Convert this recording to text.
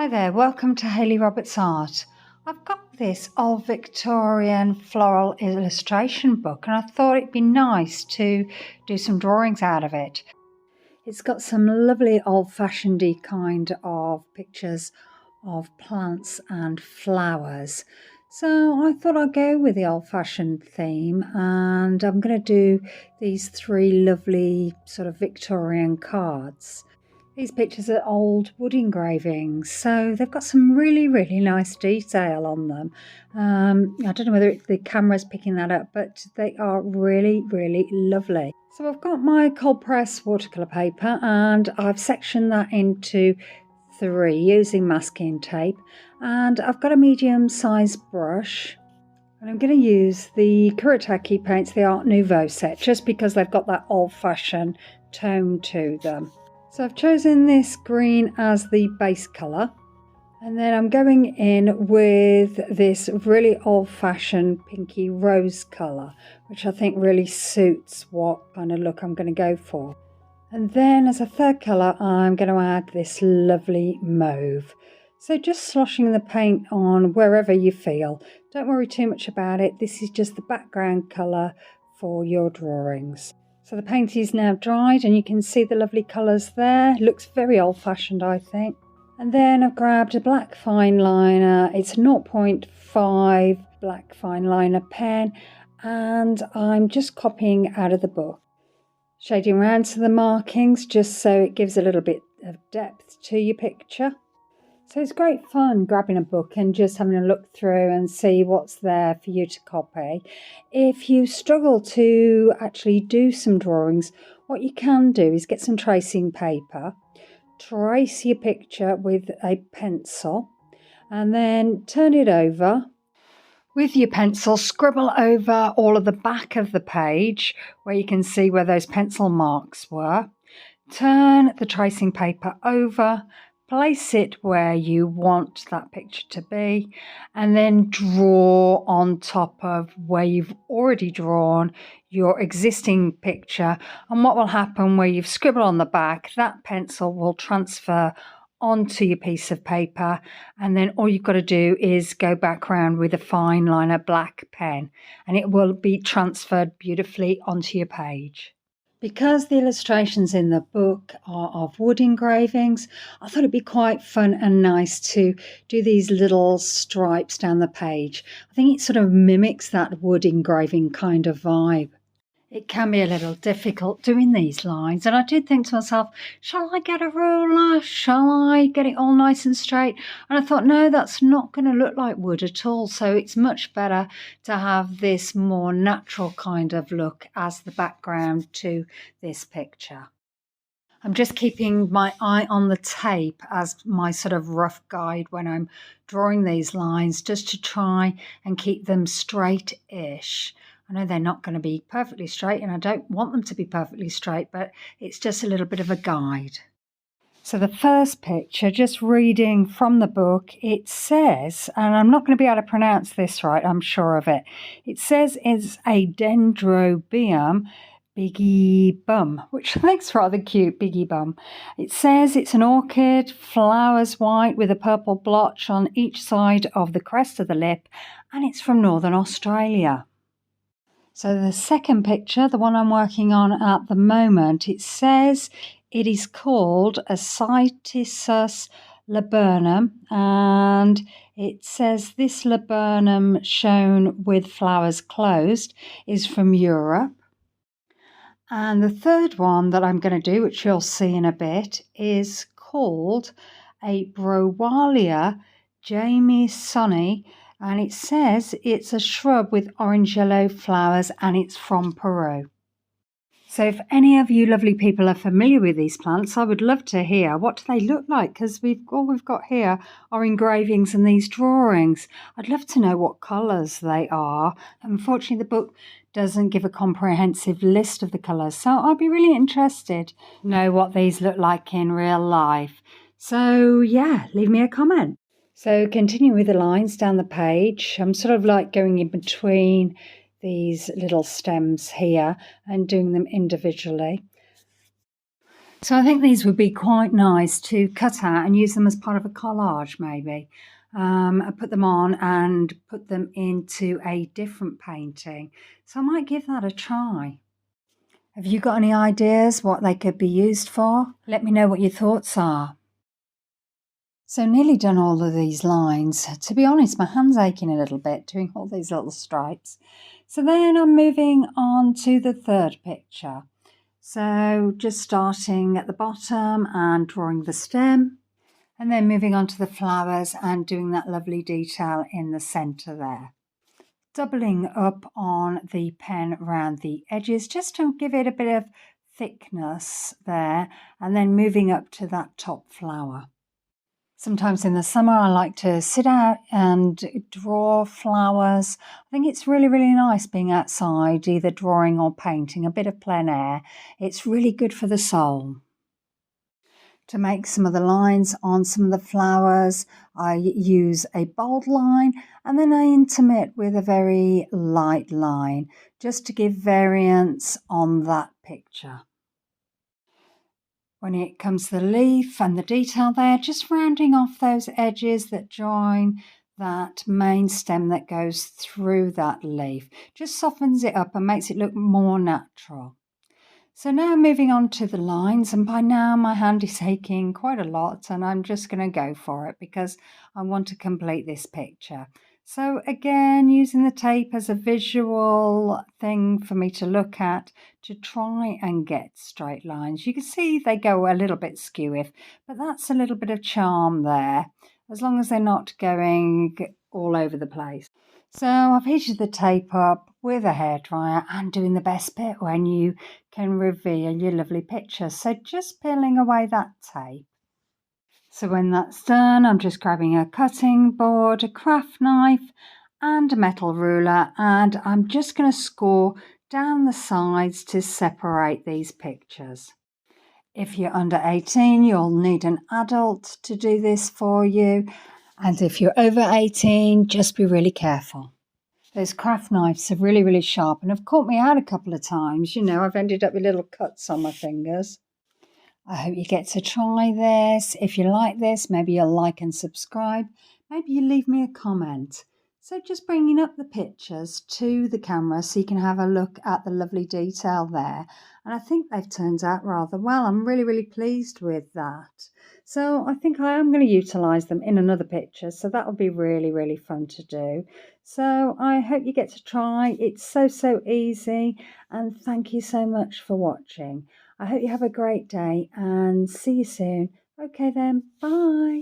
Hi there, welcome to Hayley Roberts Art. I've got this old Victorian floral illustration book and I thought it'd be nice to do some drawings out of it. It's got some lovely old-fashioned-y kind of pictures of plants and flowers. So I thought I'd go with the old-fashioned theme, and I'm going to do these three lovely sort of Victorian cards. These pictures are old wood engravings, so they've got some really nice detail on them. I don't know whether the camera's picking that up, but they are really lovely. So I've got my cold press watercolour paper and I've sectioned that into 3 using masking tape, and I've got a medium sized brush. And I'm going to use the Kuretake paints, the Art Nouveau set, just because they've got that old-fashioned tone to them. So I've chosen this green as the base colour, and then I'm going in with this really old-fashioned pinky rose colour, which I think really suits what kind of look I'm going to go for. And then as a third colour I'm going to add this lovely mauve. So just sloshing the paint on wherever you feel. Don't worry too much about it, this is just the background colour for your drawings. So the paint is now dried and you can see the lovely colours there. Looks very old-fashioned, I think. And then I've grabbed a black fine liner. It's a 0.5 black fine liner pen, and I'm just copying out of the book. Shading around to the markings just so it gives a little bit of depth to your picture. So it's great fun grabbing a book and just having a look through and see what's there for you to copy. If you struggle to actually do some drawings, what you can do is get some tracing paper, trace your picture with a pencil, and then turn it over. With your pencil, scribble over all of the back of the page where you can see where those pencil marks were. Turn the tracing paper over, place it where you want that picture to be, and then draw on top of where you've already drawn your existing picture. And what will happen where you've scribbled on the back, that pencil will transfer onto your piece of paper, and then all you've got to do is go back around with a fine liner black pen and it will be transferred beautifully onto your page. Because the illustrations in the book are of wood engravings, I thought it'd be quite fun and nice to do these little stripes down the page. I think it sort of mimics that wood engraving kind of vibe. It can be a little difficult doing these lines, and I did think to myself, shall I get a ruler? Shall I get it all nice and straight? And I thought, no, that's not going to look like wood at all, so it's much better to have this more natural kind of look as the background to this picture. I'm just keeping my eye on the tape as my sort of rough guide when I'm drawing these lines, just to try and keep them straight-ish. I know they're not going to be perfectly straight, and I don't want them to be perfectly straight, but it's just a little bit of a guide. So the first picture, just reading from the book, it says, and I'm not going to be able to pronounce this right, I'm sure of it. It says it's a Dendrobium bigibum, which I think's rather cute, bigibum. It says it's an orchid, flowers white with a purple blotch on each side of the crest of the lip, and it's from Northern Australia. So the second picture, the one I'm working on at the moment, it says it is called a Cytisus laburnum, and it says this laburnum shown with flowers closed is from Europe. And the third one that I'm going to do, which you'll see in a bit, is called a Browalia Jamesoni, and it says it's a shrub with orange-yellow flowers and it's from Peru. So if any of you lovely people are familiar with these plants, I would love to hear what do they look like, because all we've got here are engravings and these drawings. I'd love to know what colours they are. Unfortunately, the book doesn't give a comprehensive list of the colours, so I'd be really interested to know what these look like in real life. So yeah, leave me a comment. So continue with the lines down the page. I'm sort of like going in between these little stems here and doing them individually. So I think these would be quite nice to cut out and use them as part of a collage maybe. I put them on and put them into a different painting. So I might give that a try. Have you got any ideas what they could be used for? Let me know what your thoughts are. So nearly done all of these lines. To be honest, my hand's aching a little bit doing all these little stripes. So then I'm moving on to the third picture. So just starting at the bottom and drawing the stem, and then moving on to the flowers and doing that lovely detail in the centre there. Doubling up on the pen around the edges just to give it a bit of thickness there, and then moving up to that top flower. Sometimes in the summer I like to sit out and draw flowers. I think it's really, really nice being outside, either drawing or painting, a bit of plein air. It's really good for the soul. To make some of the lines on some of the flowers, I use a bold line and then I intermit with a very light line just to give variance on that picture. When it comes to the leaf and the detail there, just rounding off those edges that join that main stem that goes through that leaf. Just softens it up and makes it look more natural. So now moving on to the lines, and by now my hand is aching quite a lot and I'm just going to go for it because I want to complete this picture. So again, using the tape as a visual thing for me to look at to try and get straight lines. You can see they go a little bit skewy, but that's a little bit of charm there, as long as they're not going all over the place. So I've heated the tape up with a hairdryer and doing the best bit when you can reveal your lovely picture. So just peeling away that tape. So when that's done, I'm just grabbing a cutting board, a craft knife and a metal ruler, and I'm just going to score down the sides to separate these pictures. If you're under 18, you'll need an adult to do this for you. And if you're over 18, just be really careful. Those craft knives are really, really sharp and have caught me out a couple of times. You know, I've ended up with little cuts on my fingers. I hope you get to try this. If you like this, maybe you'll like and subscribe. Maybe you leave me a comment. So just bringing up the pictures to the camera so you can have a look at the lovely detail there. And I think they've turned out rather well. I'm really, really pleased with that. So I think I am going to utilise them in another picture. So that will be really, really fun to do. So I hope you get to try. It's so easy. And thank you so much for watching. I hope you have a great day and see you soon. Okay then, bye.